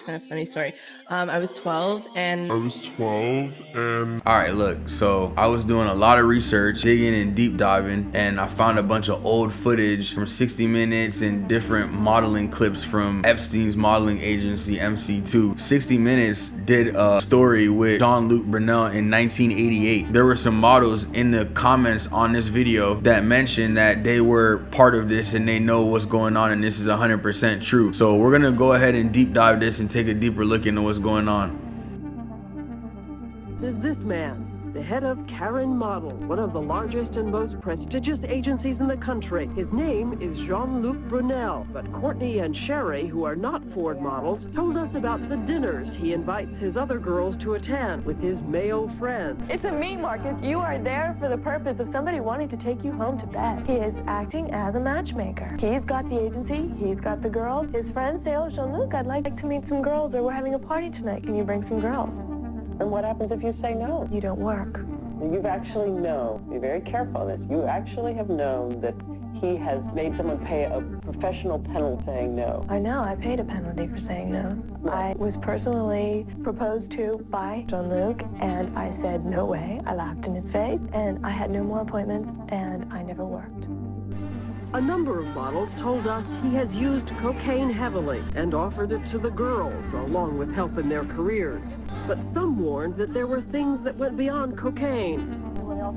kind of funny story. I was 12 and All right, look, so I was doing a lot of research, digging and deep diving, and I found a bunch of old footage from 60 Minutes and different modeling clips from Epstein's modeling agency, MC2. 60 Minutes did a story with Jean Luc Brunel in 1988. There were some models in the comments on this video that mentioned that they were part of this and they know what's going on, and this is 100% true. So we're gonna go ahead and deep dive this and take a deeper look into what's going on. Is this man, the head of Karen Model, one of the largest and most prestigious agencies in the country. His name is Jean Luc Brunel, but Courtney and Sherry, who are not Ford models, told us about the dinners he invites his other girls to attend with his male friends. It's a meat market. You are there for the purpose of somebody wanting to take you home to bed. He is acting as a matchmaker. He's got the agency, he's got the girls. His friends say, oh, Jean-Luc, I'd like to meet some girls, or we're having a party tonight. Can you bring some girls? And what happens if you say no? You don't work. You've actually known, be very careful on this, you actually have known that he has made someone pay a professional penalty saying no. I know, I paid a penalty for saying no. I was personally proposed to by Jean-Luc, and I said, no way. I laughed in his face, and I had no more appointments, and I never worked. A number of models told us he has used cocaine heavily and offered it to the girls, along with help in their careers. But some warned that there were things that went beyond cocaine.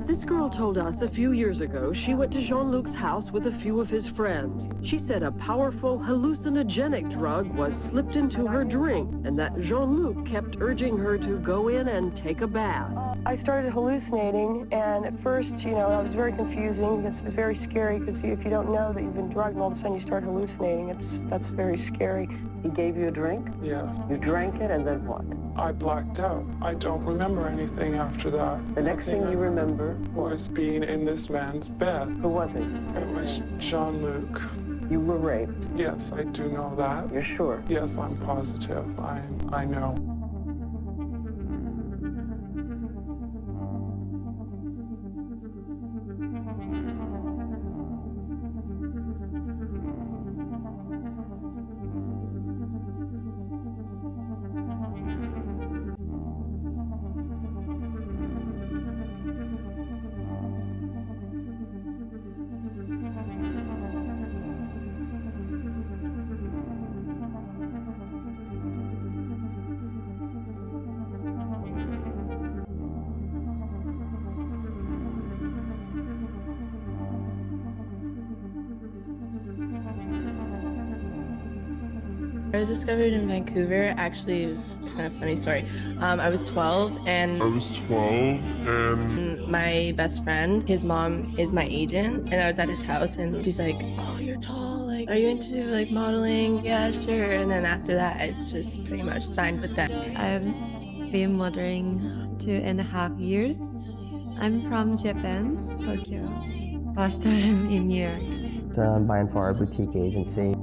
This girl told us a few years ago she went to Jean-Luc's house with a few of his friends. She said a powerful hallucinogenic drug was slipped into her drink, and that Jean-Luc kept urging her to go in and take a bath. I started hallucinating, and at first, it was very confusing. It was very scary, because if you don't know that you've been drugged and all of a sudden you start hallucinating, that's very scary. He gave you a drink? Yes. You drank it, and then what? I blacked out. I don't remember anything after that. The next thing you remember was being in this man's bed. Who was he? It was Jean Luc. You were raped? Yes, I do know that. You're sure? Yes, I'm positive. I know. I was discovered in Vancouver. Actually, it was kind of funny story. I was 12 and my best friend, his mom is my agent, and I was at his house and she's like, oh, you're tall, like, are you into like modeling? Yeah, sure. And then after that, I just pretty much signed with them. I've been modeling 2.5 years. I'm from Japan, Tokyo. Last time in New York. It's by and far a boutique agency.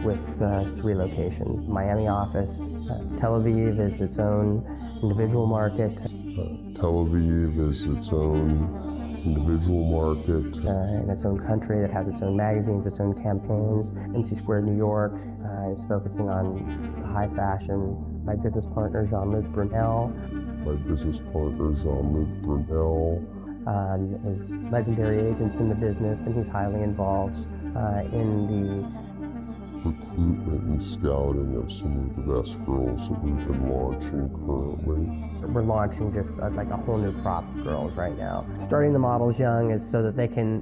With 3 locations. Miami office, Tel Aviv is its own individual market. Tel Aviv is its own individual market. In its own country that has its own magazines, its own campaigns. MC Square New York is focusing on high fashion. My business partner, Jean Luc Brunel. My business partner, Jean Luc Brunel. Is legendary agents in the business, and he's highly involved in the recruitment and scouting of some of the best girls that we've been launching currently. We're launching just like a whole new crop of girls right now. Starting the models young is so that they can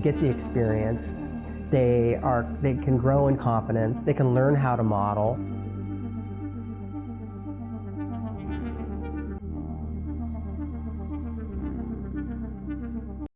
get the experience. They can grow in confidence. They can learn how to model.